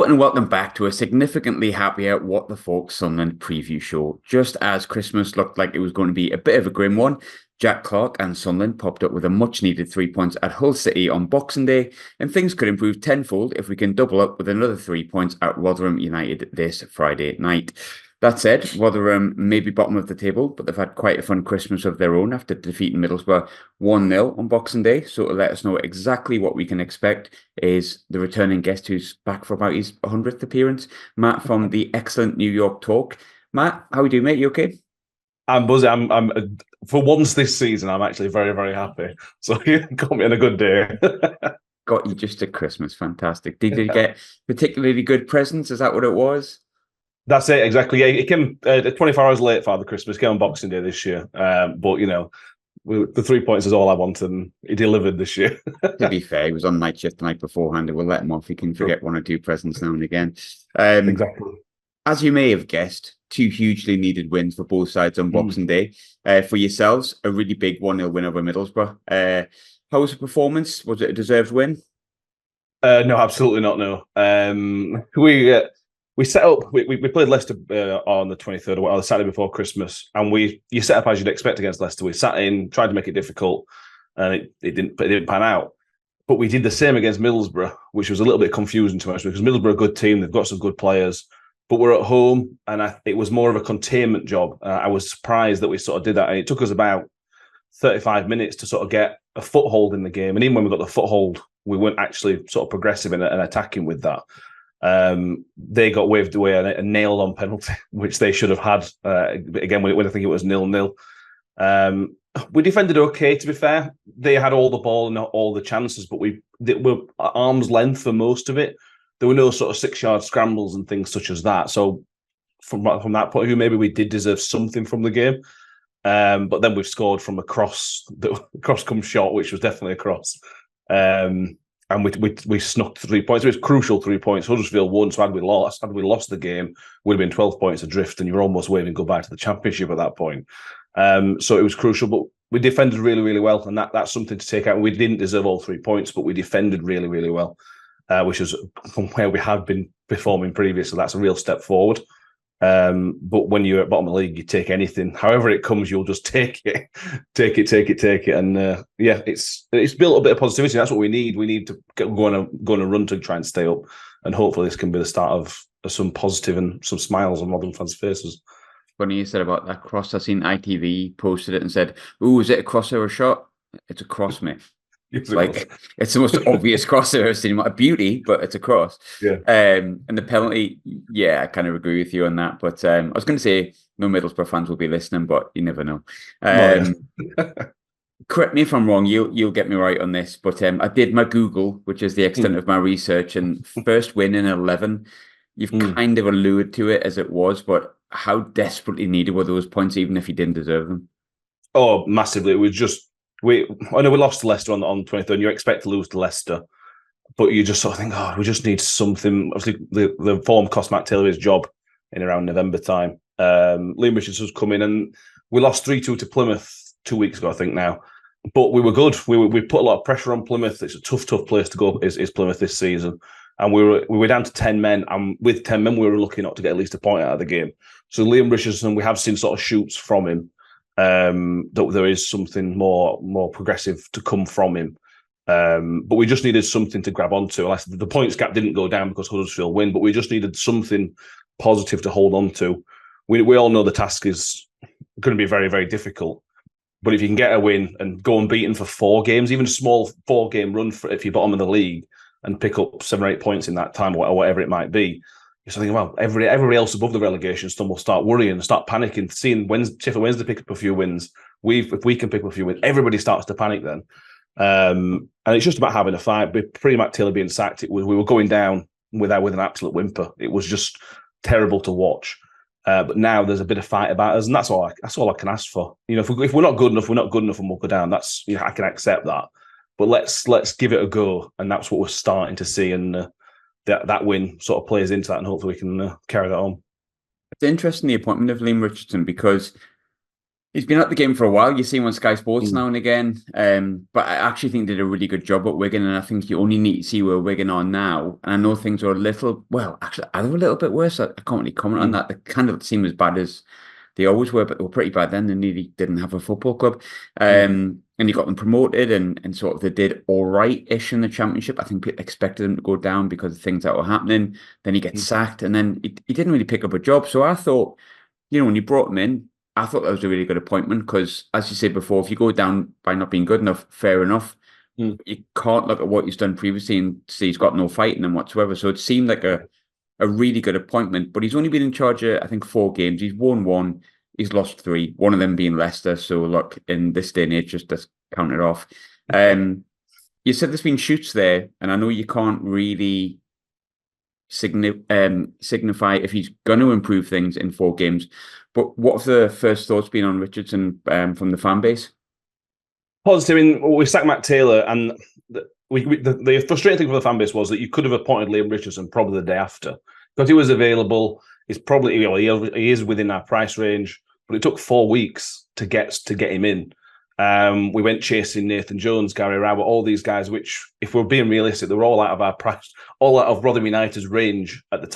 and welcome back to a significantly happier What the Falk Sunderland preview show. Just as Christmas looked like it was going to be a bit of a grim one, Jack Clark and Sunderland popped up with a much-needed 3 points at Hull City on Boxing Day, and things could improve tenfold if we can double up with another 3 points at Rotherham United this Friday night. That said, Rotherham may be bottom of the table, but they've had quite a fun Christmas of their own after defeating Middlesbrough 1-0 on Boxing Day. So to let us know exactly what we can expect is the returning guest who's back for about his 100th appearance, Matt from the excellent New York Talk. Matt, how are you doing, mate? You okay? I'm buzzing. I'm for once this season, I'm actually very, very happy. So you got me on a good day. Got you just at Christmas. Fantastic. Did you get particularly good presents? Is that what it was? That's it, exactly. Yeah, it came 24 hours late, Father Christmas. Came on Boxing Day this year. But, the 3 points is all I wanted, and he delivered this year. To be fair, he was on night shift the night beforehand, and we'll let him off. He can forget one or two presents now and again. Exactly. As you may have guessed, two hugely needed wins for both sides on Boxing Day. For yourselves, a really big 1-0 win over Middlesbrough. How was the performance? Was it a deserved win? No, absolutely not, no. We set up. We played Leicester on the 23rd or the Saturday before Christmas, and you set up as you'd expect against Leicester. We sat in, tried to make it difficult, and it didn't pan out. But we did the same against Middlesbrough, which was a little bit confusing to us because Middlesbrough are a good team. They've got some good players, but we're at home, and it was more of a containment job. I was surprised that we sort of did that, and it took us about 35 minutes to sort of get a foothold in the game. And even when we got the foothold, we weren't actually sort of progressive and attacking with that. They got waved away a nailed on penalty, which they should have had. Again, when I think it was 0-0. We defended okay, to be fair. They had all the ball and not all the chances, but they were at arm's length for most of it. There were no sort of 6-yard scrambles and things such as that. So from that point of view, maybe we did deserve something from the game. But then we've scored from a cross, the cross come shot, which was definitely a cross. And we snuck 3 points. It was crucial 3 points. Huddersfield won, so had we lost the game, would have been 12 points adrift, and you're almost waving goodbye to the championship at that point. So it was crucial, but we defended really, really well, and that's something to take out. We didn't deserve all 3 points, but we defended really, really well, which is from where we had been performing previously. That's a real step forward. But when you're at bottom of the league, you take anything. However it comes, you'll just take it. And it's built a bit of positivity. That's what we need. We need to go on a run to try and stay up. And hopefully this can be the start of some positive and some smiles on modern fans' faces. Funny you said about that cross. I seen ITV posted it and said, "Ooh, is it a cross or a shot?" It's a cross, mate. It's the most obvious cross I've ever seen. A beauty, but it's a cross. Yeah. And the penalty, yeah, I kind of agree with you on that. But I was going to say no Middlesbrough fans will be listening, but you never know. Correct me if I'm wrong. You'll get me right on this, but I did my Google, which is the extent of my research, and first win in 11. You've kind of alluded to it as it was, but how desperately needed were those points, even if you didn't deserve them? Oh, massively. It was just. I know we lost to Leicester on 23rd, and you expect to lose to Leicester, but you just sort of think, we just need something. Obviously, the form cost Matt Taylor his job in around November time. Liam Richardson's come in, and we lost 3-2 to Plymouth 2 weeks ago, I think now. But we were good. We put a lot of pressure on Plymouth. It's a tough place to go, is Plymouth this season. And we were down to 10 men, and with 10 men, we were lucky not to get at least a point out of the game. So Liam Richardson, we have seen sort of shoots from him. That there is something more progressive to come from him. But we just needed something to grab onto. The points gap didn't go down because Huddersfield win, but we just needed something positive to hold on to. We all know the task is going to be very, very difficult. But if you can get a win and go unbeaten for 4 games, even a small 4-game run if you're bottom of the league and pick up 7 or 8 points in that time or whatever it might be, you're thinking, well, everybody else above the relegation still will start worrying, start panicking, seeing Sheffield Wednesday pick up a few wins. If we can pick up a few wins, everybody starts to panic then. And it's just about having a fight. Pre-Matt Taylor being sacked, we were going down with an absolute whimper. It was just terrible to watch. But now there's a bit of fight about us, and that's all I can ask for. If we're not good enough, we're not good enough, and we'll go down. That's I can accept that. But let's give it a go, and that's what we're starting to see. And that win sort of plays into that, and hopefully we can carry that on. It's interesting, the appointment of Liam Richardson, because He's been at the game for a while. You see him on Sky Sports Mm. now and again. But I actually think they did a really good job at Wigan, and I think you only need to see where Wigan are now. And I know things are a little, well, actually, are they a little bit worse? I can't really comment on Mm. that. They kind of seem as bad as they always were, but they were pretty bad then. They nearly didn't have a football club. Mm. And he got them promoted, and sort of they did all right-ish in the Championship. I think people expected them to go down because of things that were happening. Then he gets Mm. sacked, and then he didn't really pick up a job. So I thought, when you brought him in, I thought that was a really good appointment because, as you said before, if you go down by not being good enough, fair enough. Mm. You can't look at what he's done previously and see he's got no fight in him whatsoever. So it seemed like a really good appointment. But he's only been in charge of, I think, 4 games. He's won one, he's lost three, one of them being Leicester. So look, in this day and age, just count it off. You said there's been shoots there, and I know you can't really signify if he's going to improve things in 4 games. But what have the first thoughts been on Richardson from the fan base? Positive. I mean, we sacked Matt Taylor, and the frustrating thing for the fan base was that you could have appointed Liam Richardson probably the day after because he was available. He's probably he is within our price range, but it took 4 weeks to get him in. We went chasing Nathan Jones, Gary Rowett, all these guys, which, if we're being realistic, they were all out of our price, all out of Rotherham United's range at the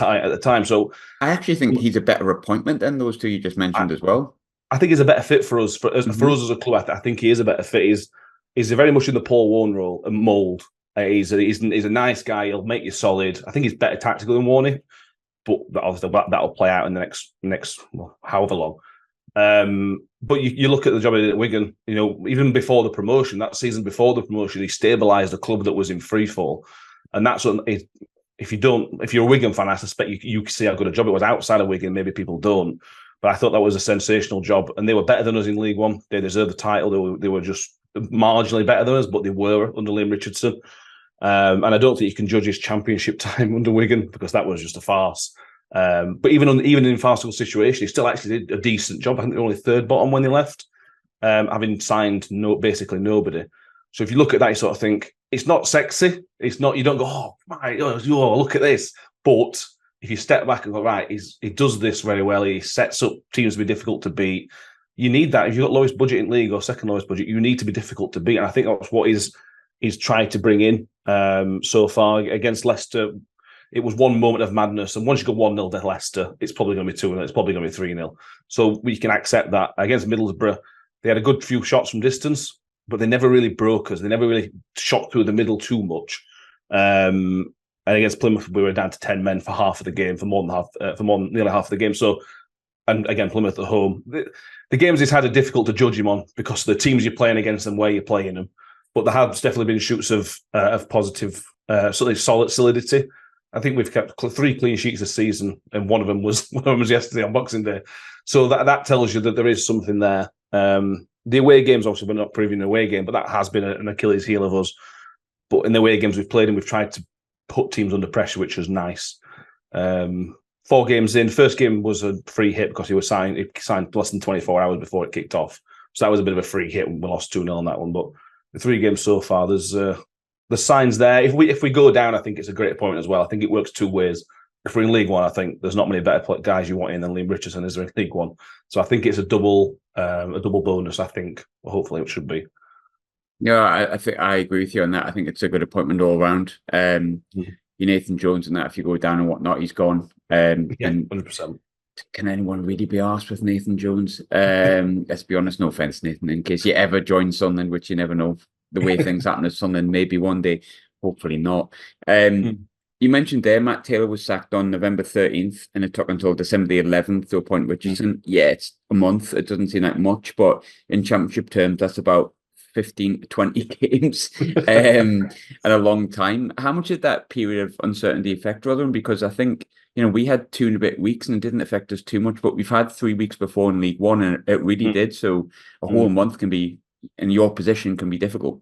time. So I actually think he's a better appointment than those two you just mentioned as well. I think he's a better fit for us. For us Mm-hmm. as a club, I think he is a better fit. He's very much in the Paul Warne role and mould. He's a nice guy. He'll make you solid. I think he's better tactical than Warney, but obviously that'll play out in the next however long. But you look at the job he did at Wigan. Even before the promotion, that season before the promotion, he stabilised a club that was in free fall, and that's what. If you're a Wigan fan, I suspect you see how good a job it was. Outside of Wigan, maybe people don't. But I thought that was a sensational job, and they were better than us in League One. They deserved the title. They were just marginally better than us, but they were under Liam Richardson. And I don't think you can judge his Championship time under Wigan because that was just a farce. But even in farcical situation, he still actually did a decent job. I think they were only third bottom when they left, having signed basically nobody. So if you look at that, you sort of think it's not sexy. It's not. You don't go, oh my, look at this. But if you step back and go, right, he does this very well. He sets up teams to be difficult to beat. You need that. If you've got lowest budget in league or second lowest budget, you need to be difficult to beat. And I think that's what he's tried to bring in so far against Leicester. It was one moment of madness. And once you go 1-0 to Leicester, it's probably going to be 2-0. It's probably going to be 3-0. So we can accept that. Against Middlesbrough, they had a good few shots from distance, but they never really broke us. They never really shot through the middle too much. And against Plymouth, we were down to 10 men for half of the game, for nearly half of the game. So, and again, Plymouth at home. The games he's had are difficult to judge him on because of the teams you're playing against and where you're playing them. But there have definitely been shoots of positive, solidity. I think we've kept 3 clean sheets this season, and one of them was yesterday on Boxing Day. So that tells you that there is something there. The away games, obviously, we're not previewing an away game, but that has been an Achilles heel of us. But in the away games we've played, and we've tried to put teams under pressure, which was nice. 4 games in, first game was a free hit because he signed less than 24 hours before it kicked off. So that was a bit of a free hit. We lost 2-0 on that one. But the 3 games so far, there's signs there. If we go down, I think it's a great appointment as well. I think it works 2 ways. If we're in League One, I think there's not many better guys you want in than Liam Richardson is there in League One. So I think it's a double bonus. I think hopefully it should be. Yeah, I think I agree with you on that. I think it's a good appointment all around. You Nathan Jones and that, if you go down and whatnot, he's gone. Yeah, 100%. Can anyone really be asked with Nathan Jones? Let's be honest, no offense, Nathan, in case you ever join Sunderland, which you never know the way things happen at Sunderland, maybe one day, hopefully not. You mentioned there Matt Taylor was sacked on November 13th, and it took until December the 11th to appoint Richardson. Yeah, it's a month. It doesn't seem like much, but in Championship terms, that's about 15 to 20 games and a long time. How much did that period of uncertainty affect Rotherham? Because I think, we had 2 and a bit weeks and it didn't affect us too much, but we've had 3 weeks before in League One and it really did. So a whole month can be, in your position, can be difficult.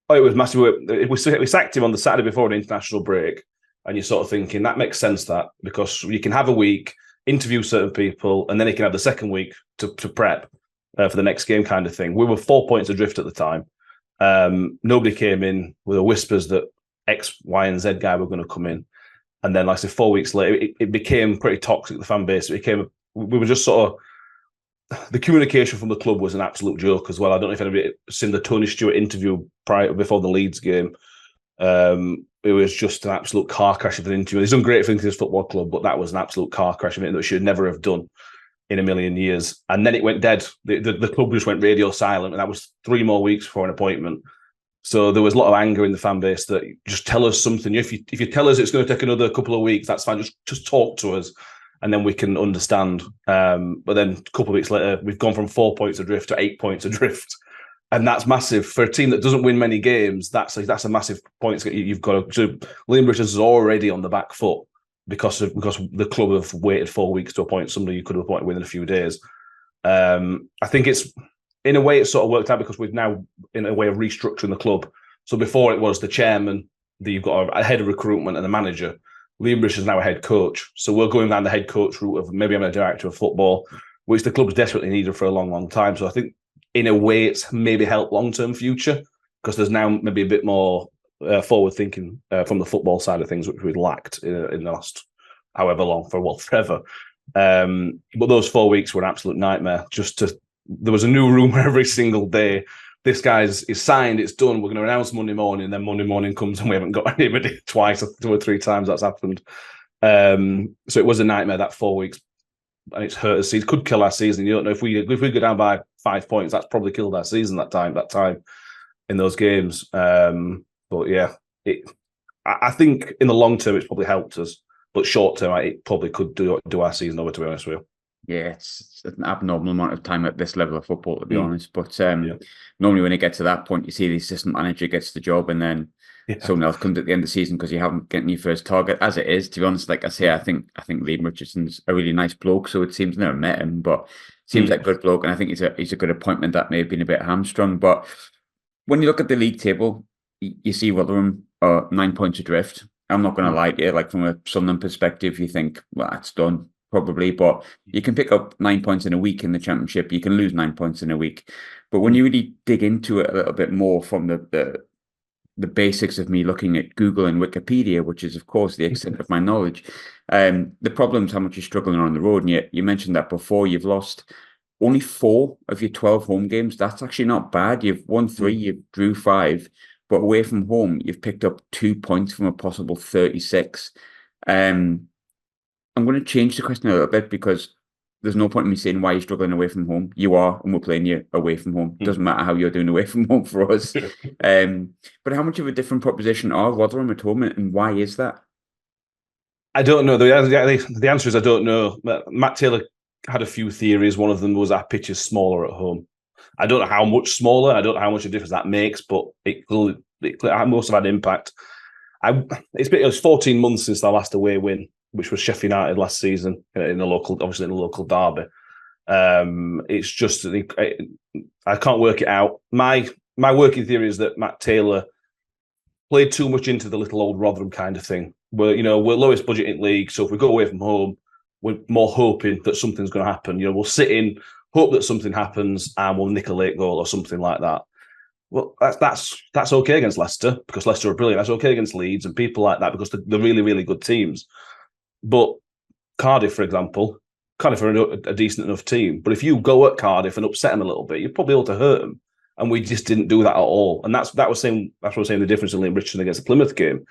Oh, it was massive. We sacked him on the Saturday before an international break, and you're sort of thinking that makes sense, that because you can have a week, interview certain people, and then you can have the second week to prep for the next game kind of thing. We were 4 points adrift at the time. Nobody came in with the whispers that X, Y, and Z guy were going to come in. And then, like I said, 4 weeks later, it became pretty toxic, the fan base. We were just sort of the communication from the club was an absolute joke as well. I don't know if anybody seen the Tony Stewart interview before the Leeds game. It was just an absolute car crash of an interview. He's done great things in his football club, but that was an absolute car crash of it that should never have done in a million years. And then it went dead. The club just went radio silent, and that was 3 more weeks before an appointment. So there was a lot of anger in the fan base that just tell us something. If you tell us it's going to take another couple of weeks, that's fine. Just talk to us, and then we can understand. But then a couple of weeks later, we've gone from 4 points adrift to 8 points adrift. And that's massive for a team that doesn't win many games. That's a massive point you've got to. So Liam Richards is already on the back foot because the club have waited 4 weeks to appoint somebody you could have appointed within a few days. I think it's in a way it's sort of worked out because we've now in a way of restructuring the club. So before it was the chairman, you've got a head of recruitment and a manager. Liam Richards is now a head coach. So we're going down the head coach route of maybe I'm a director of football, which the club's desperately needed for a long, long time. So I think in a way, it's maybe helped long-term future because there's now maybe a bit more forward thinking from the football side of things, which we'd lacked in the last however long, forever. But those 4 weeks were an absolute nightmare. There was a new rumour every single day. This guy's is signed, it's done. We're going to announce Monday morning, and then Monday morning comes and we haven't got anybody. Twice or 2 or 3 times that's happened. So it was a nightmare that 4 weeks. And it's hurt us. It could kill our season. You don't know if we go down by 5 points, that's probably killed our season that time in those games. But yeah, I think in the long term it's probably helped us, but short term it probably could do our season over. To be honest with you. Yeah, it's an abnormal amount of time at this level of football, to be honest. But normally when it gets to that point, you see the assistant manager gets the job, and then someone else comes at the end of the season because you haven't gotten your first target. As it is, to be honest, like I say, I think Liam Richardson's a really nice bloke. So it seems, never met him, but seems like a good bloke, and I think he's a good appointment. That may have been a bit hamstrung, but when you look at the league table, you see Rotherham are 9 points adrift. I'm not going to lie to you, like from a Sunderland perspective, you think, well, that's done probably, but you can pick up 9 points in a week in the Championship. You can lose 9 points in a week, but when you really dig into it a little bit more from the basics of me looking at Google and Wikipedia, which is, of course, the extent of my knowledge. The problem's how much you're struggling on the road. And you mentioned that before. You've lost only 4 of your 12 home games. That's actually not bad. You've won 3, you've drew 5, but away from home, you've picked up 2 points from a possible 36. I'm going to change the question a little bit because there's no point in me saying why you're struggling away from home. You are, and we're playing you away from home. Doesn't matter how you're doing away from home for us. But how much of a different proposition are Rotherham at home, and why is that? I don't know. The answer is I don't know. Matt Taylor had a few theories. One of them was our pitch is smaller at home. I don't know how much smaller. I don't know how much of a difference that makes, but it must have had impact. It was 14 months since our last away win, which was Sheffield United last season in the local derby. It's just I can't work it out. My working theory is that Matt Taylor played too much into the little old Rotherham kind of thing. We're lowest budget in league, so if we go away from home, we're more hoping that something's going to happen. We'll sit in, hope that something happens, and we'll nick a late goal or something like that. Well, that's okay against Leicester because Leicester are brilliant. That's okay against Leeds and people like that because they're really, really good teams. But Cardiff, for example, Cardiff are a decent enough team. But if you go at Cardiff and upset them a little bit, you're probably able to hurt them. And we just didn't do that at all. And that's what I was saying the difference in Liam Richardson against the Plymouth game.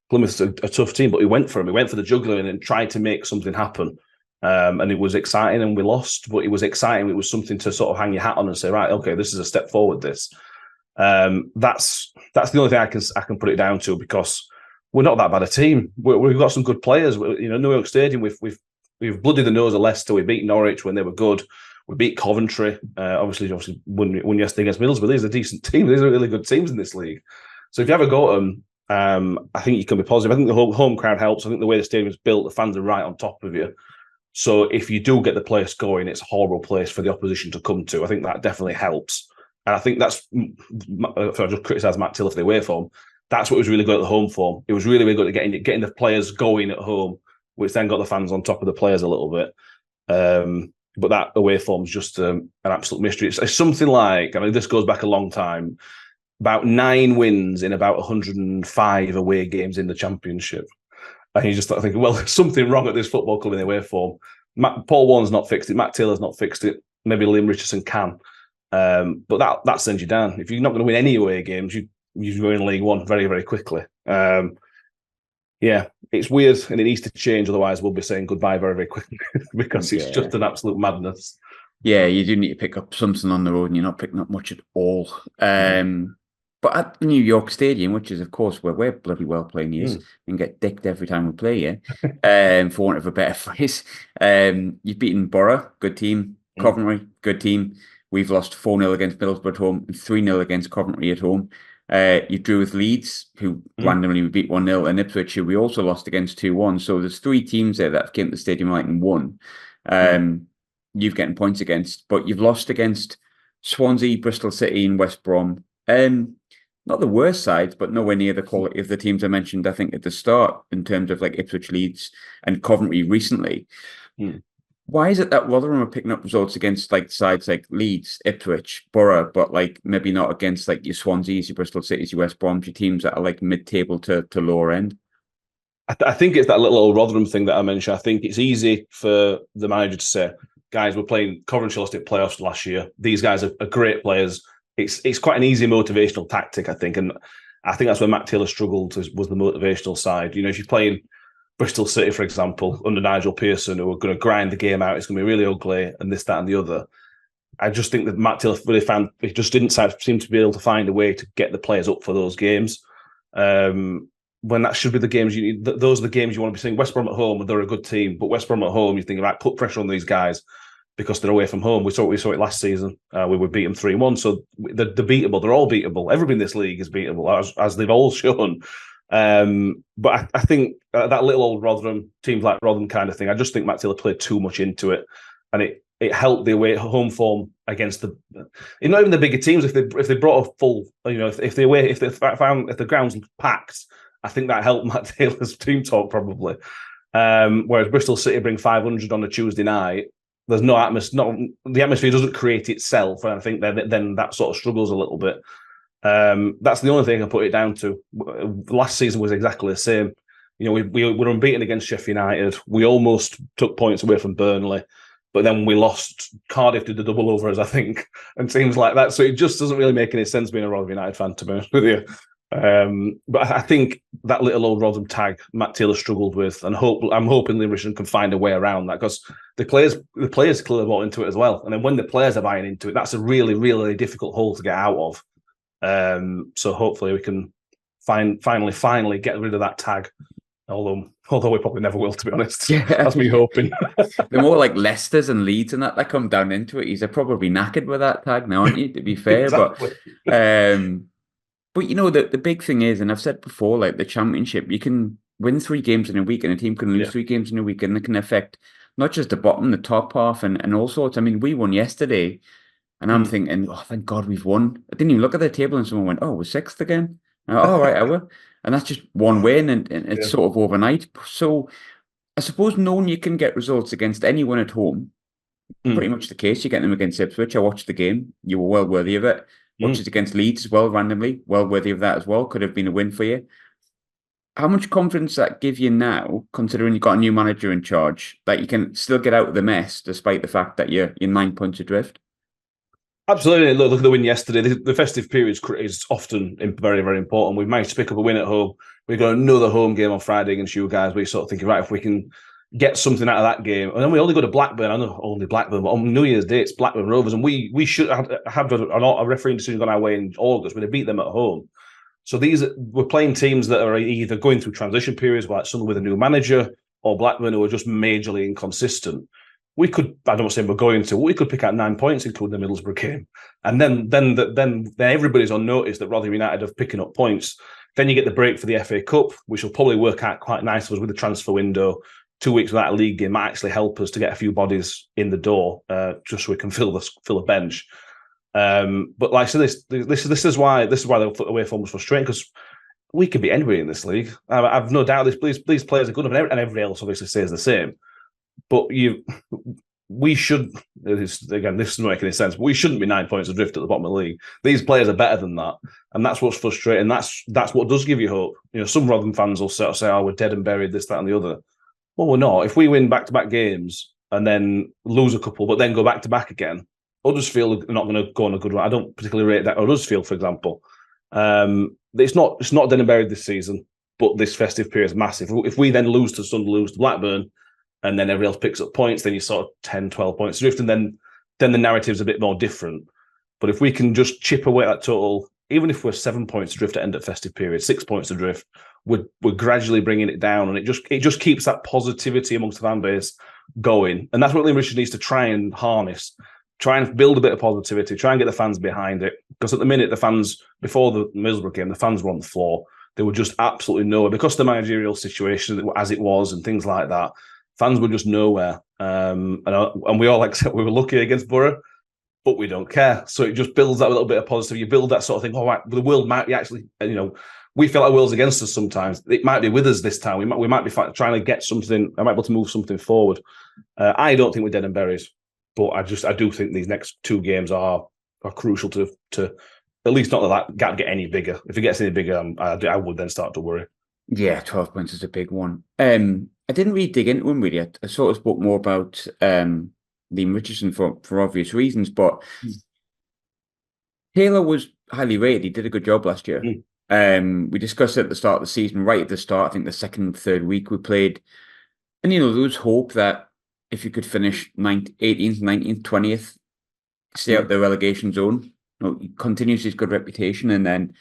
Plymouth's a tough team, but he went for him. He went for the jugular and tried to make something happen. And it was exciting, and we lost. But it was exciting. It was something to sort of hang your hat on and say, right, okay, this is a step forward. That's the only thing I can put it down to because we're not that bad a team. We've got some good players. New York Stadium, we've bloodied the nose of Leicester. We beat Norwich when they were good. We beat Coventry. Obviously won yesterday against Middlesbrough. These are a decent team. These are really good teams in this league. So if you ever go to them, I think you can be positive. I think the home crowd helps. I think the way the stadium is built, the fans are right on top of you. So if you do get the place going, it's a horrible place for the opposition to come to. I think that definitely helps. And I think that's, if I just criticise Matt Taylor for the away form, that's what was really good at the home form. It was really, really good at getting the players going at home, which then got the fans on top of the players a little bit. But that away form is just an absolute mystery. It's something like, this goes back a long time, about 9 wins in about 105 away games in the Championship. And you just start thinking, well, there's something wrong at this football club in the away form. Paul Warren's not fixed it. Matt Taylor's not fixed it. maybe Liam Richardson can. But that sends you down. If you're not going to win any away games, you go in League One very, very quickly. Yeah, it's weird and it needs to change. Otherwise, we'll be saying goodbye very, very quickly because it's just an absolute madness. Yeah, you do need to pick up something on the road and you're not picking up much at all. But at New York Stadium, which is, of course, where we're bloody well playing years and get dicked every time we play here, for want of a better phrase, you've beaten Borough, good team. Coventry, good team. We've lost 4-0 against Middlesbrough at home and 3-0 against Coventry at home. You drew with Leeds, who randomly we beat 1-0, and Ipswich, who we also lost against 2-1. So there's 3 teams there that have came to the Stadium Light and won. You've getting points against, but you've lost against Swansea, Bristol City, and West Brom. Not the worst sides, but nowhere near the quality of the teams I mentioned, I think, at the start, in terms of like Ipswich, Leeds, and Coventry recently. Why is it that Rotherham are picking up results against like sides like Leeds, Ipswich, Borough, but like maybe not against like your Swanseas, your Bristol Cities, your West Broms, your teams that are like mid-table to lower end? I think it's that little old Rotherham thing that I mentioned. I think it's easy for the manager to say, guys, we're playing Coventry lost it playoffs last year. These guys are great players. It's quite an easy motivational tactic, I think. And I think that's where Matt Taylor struggled, was the motivational side. You know, if you're playing Bristol City, for example, under Nigel Pearson, who are going to grind the game out, it's going to be really ugly, and this, that, and the other. I just think that Matt Taylor really he just didn't seem to be able to find a way to get the players up for those games. When that should be the games you need. Those are the games you want to be seeing. West Brom at home, they're a good team, but West Brom at home, you think about put pressure on these guys because they're away from home. We saw it last season. We would beat them 3-1, so they're beatable. They're all beatable. Everybody in this league is beatable, as they've all shown. But I think that little old Rotherham, teams like Rotherham kind of thing, I just think Matt Taylor played too much into it, and it helped the away home form against not even the bigger teams. If they brought a full, you know, if the ground's packed, I think that helped Matt Taylor's team talk probably. Whereas Bristol City bring 500 on a Tuesday night, there's no atmosphere. The atmosphere doesn't create itself, and I think then that sort of struggles a little bit. That's the only thing I put it down to. Last season was exactly the same. You know, we were unbeaten against Sheffield United. We almost took points away from Burnley, but then we lost. Cardiff did the double over us, I think, and teams like that. So it just doesn't really make any sense being a Rotherham United fan, to be honest with you. But I think that little old Rotherham tag Matt Taylor struggled with, and I'm hoping Liam Richardson can find a way around that, because the players clearly bought into it as well. And then when the players are buying into it, that's a really, really difficult hole to get out of. So hopefully we can finally get rid of that tag. Although we probably never will, to be honest. Yeah. That's me hoping. They're more like Leicester's and Leeds and that come down into it. He's probably knackered with that tag now, aren't you, to be fair? Exactly. But you know, the big thing is, and I've said before, like the Championship, you can win 3 games in a week and a team can lose 3 games in a week, and it can affect not just the bottom, the top half, and all sorts. I mean, we won yesterday, and I'm thinking, oh, thank God we've won. I didn't even look at the table and someone went, oh, we're 6th again? Oh, right, I will. And that's just one win, and it's sort of overnight. So I suppose knowing you can get results against anyone at home, pretty much the case. You get them against Ipswich. I watched the game. You were well worthy of it. Watched it against Leeds as well, randomly. Well worthy of that as well. Could have been a win for you. How much confidence does that give you now, considering you've got a new manager in charge, that you can still get out of the mess despite the fact that you're 9 points adrift? Absolutely. Look at the win yesterday. The festive period is often very, very important. We've managed to pick up a win at home. We've got another home game on Friday against you guys. We're sort of thinking, right, if we can get something out of that game. And then we only go to Blackburn. I know only Blackburn, but on New Year's Day, it's Blackburn Rovers. And we should have a refereeing decision gone our way in August. We'd have beat them at home. So we're playing teams that are either going through transition periods, like Sunderland with a new manager, or Blackburn, who are just majorly inconsistent. We could, I don't say we're going to, we could pick out 9 points, including the Middlesbrough game. And then everybody's on notice that Rotherham United are picking up points. Then you get the break for the FA Cup, which will probably work out quite nice for us with the transfer window. 2 weeks without a league game might actually help us to get a few bodies in the door, just so we can fill a bench. But like I said, this is why the away form was frustrating, because we could beat anybody in this league. I've no doubt these players are good enough, and everybody else obviously says the same. But we should, again, this doesn't make any sense, but we shouldn't be 9 points adrift at the bottom of the league. These players are better than that. And that's what's frustrating. That's what does give you hope. You know, some Rotherham fans will sort of say, oh, we're dead and buried, this, that, and the other. Well, we're not. If we win back-to-back games and then lose a couple, but then go back-to-back again, Huddersfield are not going to go on a good run. I don't particularly rate that. Huddersfield, for example, it's not dead and buried this season, but this festive period is massive. If we then lose to Sunderland, lose to Blackburn, and then everybody else picks up points, then you're sort of 10, 12 points adrift, and then the narrative's a bit more different. But if we can just chip away at that total, even if we're 7 points adrift at end of festive period, 6 points adrift, we're gradually bringing it down, and it just keeps that positivity amongst the fan base going. And that's what Liam Richards needs to try and harness, try and build a bit of positivity, try and get the fans behind it. Because at the minute, the fans, before the Middlesbrough game, the fans were on the floor. They were just absolutely nowhere. Because of the managerial situation as it was and things like that, fans were just nowhere. And we all accept we were lucky against Borough, but we don't care. So it just builds that little bit of positive. You build that sort of thing. Oh, right, the world might be actually, we feel like the world's against us sometimes. It might be with us this time. We might be trying to get something. I might be able to move something forward. I don't think we're dead and buried, but I do think these next 2 games are crucial to at least not that gap get any bigger. If it gets any bigger, I would then start to worry. Yeah, 12 points is a big one. I didn't really dig into him really. I sort of spoke more about Liam Richardson for obvious reasons, but Taylor was highly rated. He did a good job last year. We discussed it at the start of the season, right at the start, I think the second, third week we played. And, there was hope that if you could finish 18th, 19th, 20th, stay out the relegation zone, he continues his good reputation, and then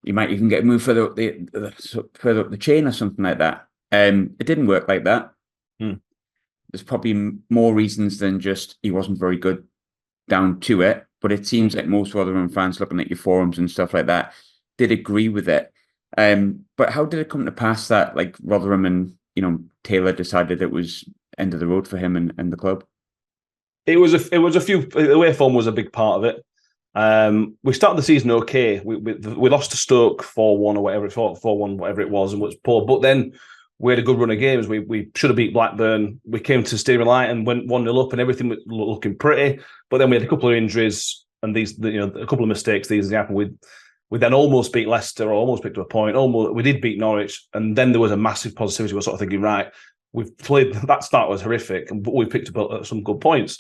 you might even get moved further up the chain or something like that. It didn't work like that. There's probably more reasons than just he wasn't very good down to it, but it seems like most Rotherham fans looking at your forums and stuff like that did agree with it. But how did it come to pass that like Rotherham and Taylor decided it was end of the road for him and the club? It was a few. The away form was a big part of it. We started the season okay. We lost to Stoke 4-1 or whatever, 4-1 whatever it was, and was poor. But then we had a good run of games. We should have beat Blackburn. We came to Stadium Light and went 1-0 up, and everything was looking pretty. But then we had a couple of injuries and a couple of mistakes. These happened. We then almost beat Leicester, or almost picked up a point. We did beat Norwich, and then there was a massive positivity. We're sort of thinking, right, we've played. That start was horrific, but we picked up some good points.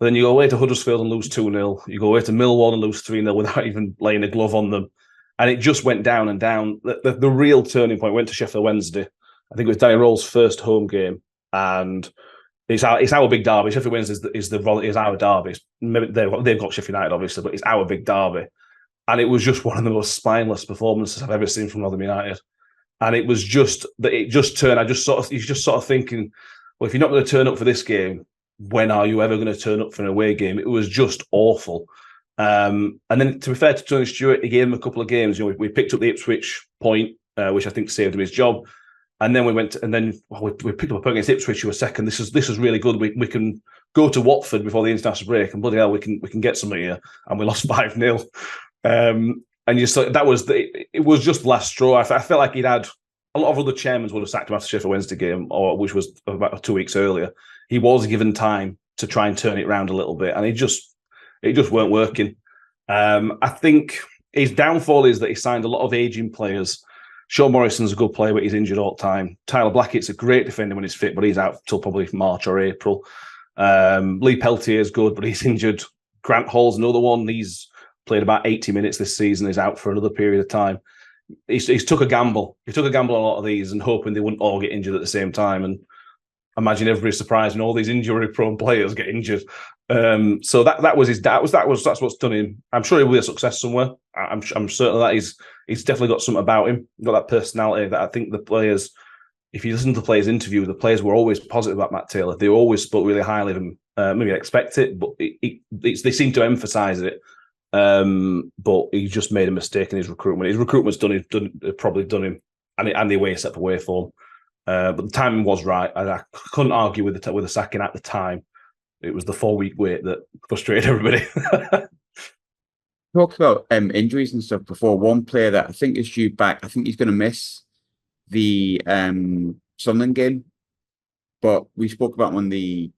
But then you go away to Huddersfield and lose 2-0. You go away to Millwall and lose 3-0 without even laying a glove on them. And it just went down and down. The real turning point went to Sheffield Wednesday. I think it was Danny Roll's first home game. And it's our big derby. Sheffield Wednesday is our derby. They've got Sheffield United, obviously, but it's our big derby. And it was just one of the most spineless performances I've ever seen from Rotherham United. And it was just that it just turned. You're just sort of thinking, well, if you're not going to turn up for this game, when are you ever going to turn up for an away game? It was just awful. And then, to be fair to Tony Stewart, he gave him a couple of games. We picked up the Ipswich point, which I think saved him his job. And then we picked up a point against Ipswich, who were second. This is really good. We can go to Watford before the international break, and bloody hell, we can get something here. And we lost 5-0. And you saw it was just the last straw. I felt like he'd had a lot of other chairmen would have sacked him after the Sheffield Wednesday game, which was about 2 weeks earlier. He was given time to try and turn it around a little bit, and it just weren't working. I think his downfall is that he signed a lot of aging players. Sean Morrison's a good player, but he's injured all the time. Tyler Blackett's a great defender when he's fit, but he's out till probably March or April. Lee Peltier is good, but he's injured. Grant Hall's another one. He's played about 80 minutes this season. He's out for another period of time. He's took a gamble. He took a gamble on a lot of these and hoping they wouldn't all get injured at the same time. And imagine everybody's surprised when all these injury-prone players get injured. So that's what's done him. I'm sure he'll be a success somewhere. I'm certain that he's definitely got something about him. He's got that personality that I think the players, if you listen to the players' interview, the players were always positive about Matt Taylor. They always spoke really highly of him. Maybe expect it, but they seem to emphasise it. But he just made a mistake in his recruitment. His recruitment's probably done him, and the away step away for him. But the timing was right, and I couldn't argue with the sacking at the time. It was the 4-week wait that frustrated everybody. Talked about injuries and stuff before. One player that I think is due back, I think he's going to miss the Sunderland game, but we spoke about him on the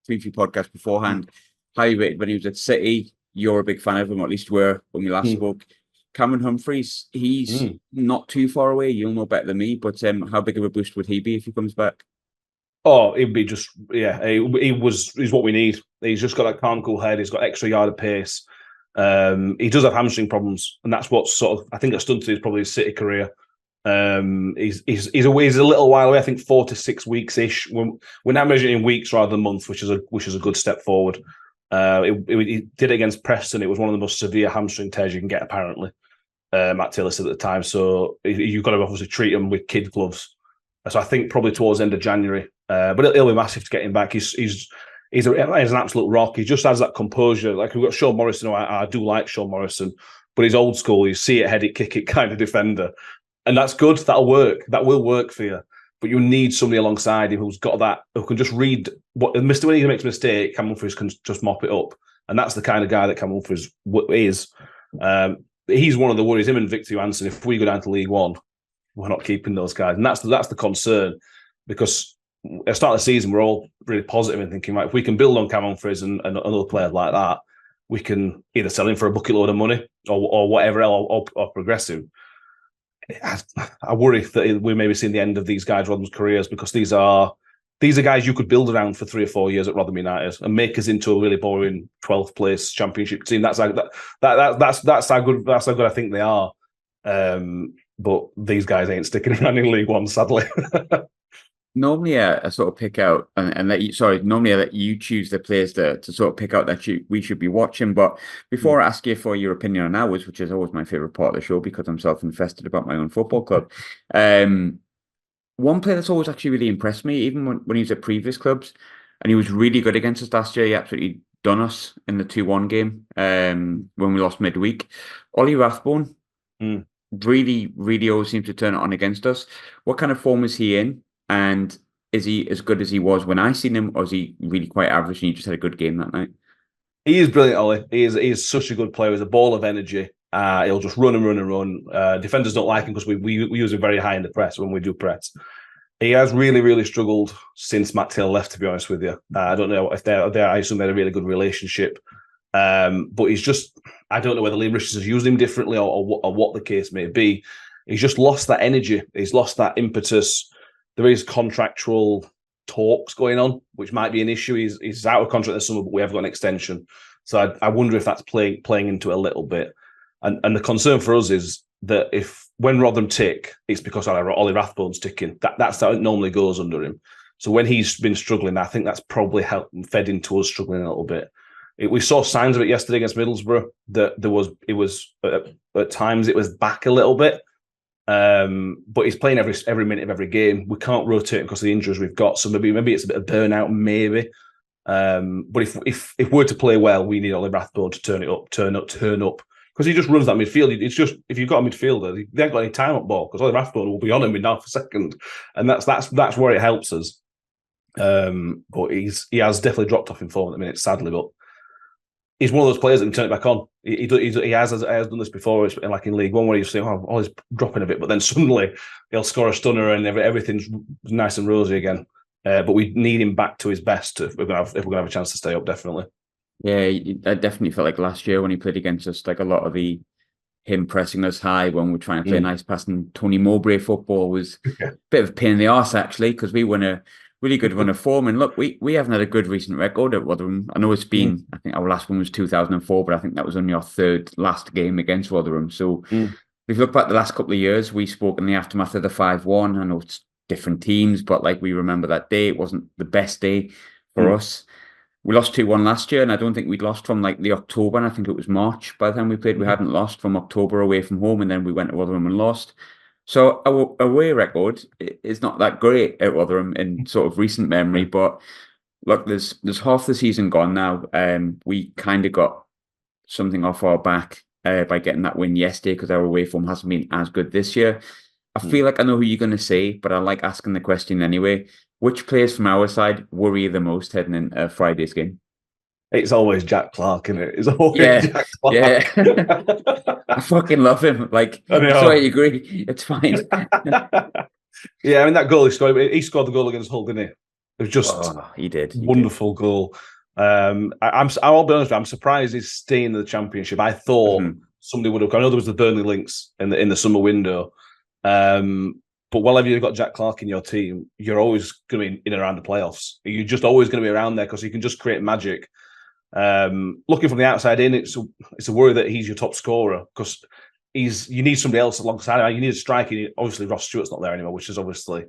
preview podcast beforehand. Highly rated when he was at City. You're a big fan of him, or at least were when we last spoke. Cameron Humphreys, he's not too far away. You'll know better than me, but how big of a boost would he be if he comes back? Oh, he'd be just he's what we need. He's just got that calm, cool head. He's got extra yard of pace. He does have hamstring problems, and that's what sort of I think has stunted probably his City career. He's a little while away. I think 4 to 6 weeks ish. We're now measuring in weeks rather than months, which is a good step forward. He did it against Preston. It was one of the most severe hamstring tears you can get, apparently. Matt Taylor said at the time. So you've got to obviously treat him with kid gloves. So I think probably towards the end of January. But it'll be massive to get him back. He's an absolute rock. He just has that composure. Like we've got Sean Morrison. I do like Sean Morrison, but he's old school. He's see it, head it, kick it kind of defender. And that's good. That'll work. That will work for you. But you need somebody alongside him who's got that, who can just read what when he makes a mistake, Cam Humphreys can just mop it up. And that's the kind of guy that Cam Humphreys is. He's one of the worries, him and Victor Johansson. If we go down to League One, we're not keeping those guys. And that's the concern. Because at the start of the season, we're all really positive and thinking, right, if we can build on Cam Humphreys and other players like that, we can either sell him for a bucket load of money or whatever else, or progress him. I worry that we may be seeing the end of these guys' Rotherham's careers, because these are guys you could build around for 3 or 4 years at Rotherham United and make us into a really boring 12th place championship team. That's how good I think they are. But these guys ain't sticking around in League One, sadly. Normally, I sort of pick out and let you. Sorry, normally I let you choose the players to sort of pick out that we should be watching. But before I ask you for your opinion on ours, which is always my favorite part of the show because I'm self-invested about my own football club, one player that's always actually really impressed me, even when he was at previous clubs, and he was really good against us last year. He absolutely done us in the 2-1 game when we lost midweek. Ollie Rathbone really, really always seems to turn it on against us. What kind of form is he in? And is he as good as he was when I seen him, or is he really quite average and he just had a good game that night? He is brilliant, Ollie. He is such a good player. He's a ball of energy. He'll just run and run and run. Defenders don't like him because we use him very high in the press when we do press. He has really, really struggled since Matt Taylor left, to be honest with you. I don't know if they're I assume they had a really good relationship. But he's just, I don't know whether Liam Richards has used him differently or what the case may be. He's just lost that energy. He's lost that impetus. There is contractual talks going on, which might be an issue. He's out of contract this summer, but we have got an extension. So I wonder if that's playing into it a little bit. And the concern for us is that when Rotherham tick, it's because Ollie Rathbone's ticking. That's how it normally goes under him. So when he's been struggling, I think that's probably fed into us struggling a little bit. We saw signs of it yesterday against Middlesbrough. That at times it was back a little bit. But he's playing every minute of every game. We can't rotate him because of the injuries we've got. So maybe it's a bit of burnout, maybe. But if we're to play well, we need Ollie Rathbone to turn up. Because he just runs that midfield. It's just, if you've got a midfielder, they haven't got any time up ball, because Ollie Rathbone will be on him in half a second. And that's where it helps us. But he has definitely dropped off in form at the minute, sadly, but he's one of those players that can turn it back on. He has done this before, like in League One, where you say, "Oh, he's dropping a bit," but then suddenly he'll score a stunner and everything's nice and rosy again. But we need him back to his best if we're going to have a chance to stay up, definitely. Yeah, I definitely felt like last year when he played against us, like a lot of him pressing us high when we're trying to play nice passing Tony Mowbray football was a bit of a pain in the arse, actually, because we won a really good run of form. And look, we haven't had a good recent record at Rotherham. I know it's been, I think our last one was 2004, but I think that was only our third last game against Rotherham. So if you look back the last couple of years, we spoke in the aftermath of the 5-1. I know it's different teams, but like we remember that day, it wasn't the best day for us. We lost 2-1 last year, and I don't think we'd lost from like the October, and I think it was March by the time we played. We hadn't lost from October away from home, and then we went to Rotherham and lost. So our away record is not that great at Rotherham in sort of recent memory, but look, there's half the season gone now. We kind of got something off our back by getting that win yesterday, because our away form hasn't been as good this year. I feel like I know who you're going to say, but I like asking the question anyway. Which players from our side worry you the most heading into Friday's game? It's always Jack Clark, isn't it? It's always Jack Clark. Yeah. I fucking love him. Like, so I agree. It's fine. Yeah, I mean, that goal he scored the goal against Hull, didn't he? It was just he did. Wonderful goal. I'll be honest, I'm surprised he's staying in the Championship. I thought somebody would have. I know there was the Burnley links in the summer window. But whenever you've got Jack Clark in your team, you're always going to be in and around the playoffs. You're just always going to be around there because he can just create magic. Looking from the outside in, it's a worry that he's your top scorer because you need somebody else alongside him. You need a striker. Obviously, Ross Stewart's not there anymore, which is obviously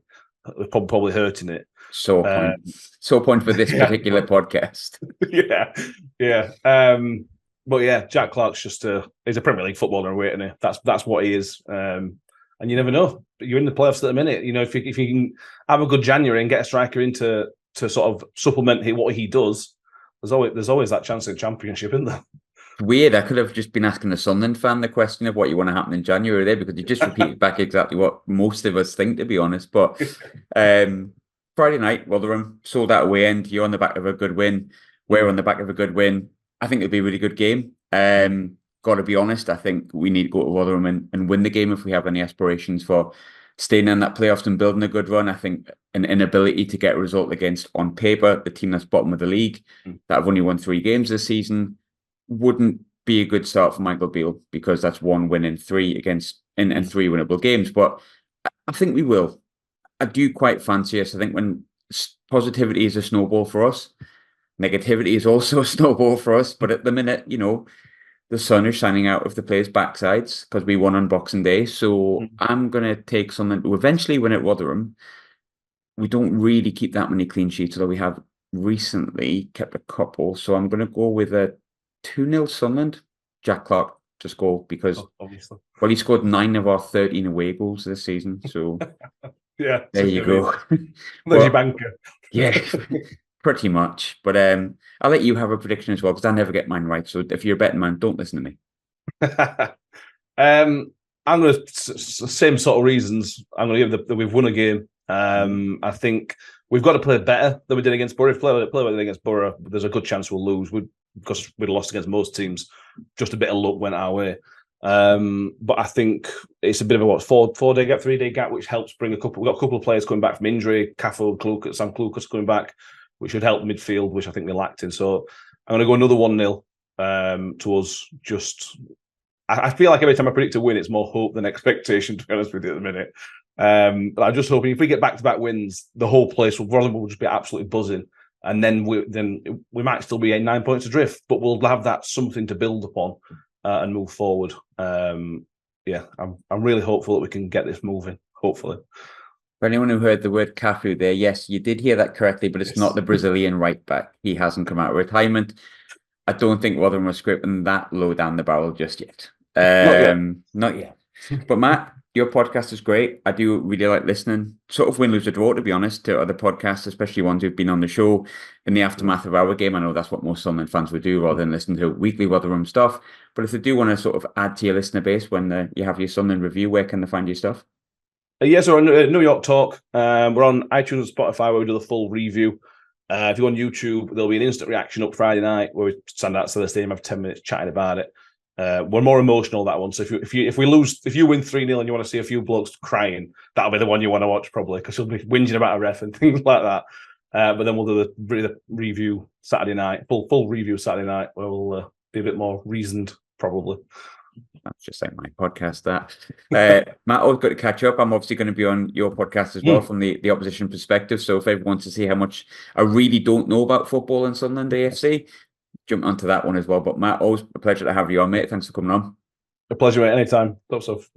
probably hurting it. So point for this particular podcast. Yeah. But yeah, Jack Clark's he's a Premier League footballer, isn't he? That's what he is. And you never know. You're in the playoffs at the minute. You know, if you can have a good January and get a striker in to sort of supplement what he does, there's always that chance of championship, isn't there? Weird. I could have just been asking a Sunderland fan the question of what you want to happen in January there, because you just repeated back exactly what most of us think, to be honest. But Friday night, Rotherham sold out away end. You're on the back of a good win. We're on the back of a good win. I think it'll be a really good game. Got to be honest, I think we need to go to Rotherham and win the game if we have any aspirations for staying in that playoffs and building a good run. I think an inability to get a result against, on paper, the team that's bottom of the league, that have only won 3 games this season, wouldn't be a good start for Michael Beale, because that's 1 win in 3 against in 3 winnable games. But I think we will. I do quite fancy us. I think when positivity is a snowball for us, negativity is also a snowball for us. But at the minute, you know, the sun is shining out of the players' backsides because we won on Boxing Day. So I'm going to take something to eventually win at Rotherham. We don't really keep that many clean sheets, although we have recently kept a couple. So I'm going to go with a 2-0 Sunderland. Jack Clark to score because, obviously, well, he scored 9 of our 13 away goals this season. So yeah, there you go. There's your banker. Yeah. Pretty much. But I'll let you have a prediction as well, because I never get mine right. So if you're a betting man, don't listen to me. I'm going to, same sort of reasons. I'm going to give that we've won a game. I think we've got to play better than we did against Borough. If we play better against Borough, there's a good chance we'll lose because we'd lost against most teams. Just a bit of luck went our way. But I think it's a bit of a 4-day gap, 3-day gap, which helps bring we've got a couple of players coming back from injury. Caffel, Sam Klukas coming back, which should help the midfield, which I think we lacked in. So I'm going to go another 1-0 to us. I feel like every time I predict a win, it's more hope than expectation, to be honest with you, at the minute. But I'm just hoping if we get back-to-back wins, the whole place will just be absolutely buzzing. And then we might still be 9 points adrift, but we'll have that something to build upon and move forward. I'm really hopeful that we can get this moving, hopefully. For anyone who heard the word Cafu there, yes, you did hear that correctly, but it's not the Brazilian right back. He hasn't come out of retirement. I don't think Rotherham was scraping that low down the barrel just yet. Not yet. But Matt, your podcast is great. I do really like listening, sort of win, lose, or draw, to be honest, to other podcasts, especially ones who've been on the show in the aftermath of our game. I know that's what most Sunderland fans would do rather than listen to weekly Rotherham stuff. But if they do want to sort of add to your listener base when you have your Sunderland review, where can they find your stuff? Yes, we're on New York Talk. We're on iTunes and Spotify where we do the full review. If you go on YouTube, there'll be an instant reaction up Friday night where we stand outside the stadium, have 10 minutes chatting about it. We're more emotional, that one. So if you win 3-0 and you want to see a few blokes crying, that'll be the one you want to watch probably, because you'll be whinging about a ref and things like that. But then we'll do the review Saturday night, full review Saturday night, where we'll be a bit more reasoned probably. That's just like my podcast, that. Matt, always got to catch up. I'm obviously going to be on your podcast as well from the opposition perspective. So if everyone wants to see how much I really don't know about football in Sunderland AFC, jump onto that one as well. But Matt, always a pleasure to have you on, mate. Thanks for coming on. A pleasure, mate. Anytime. Top stuff.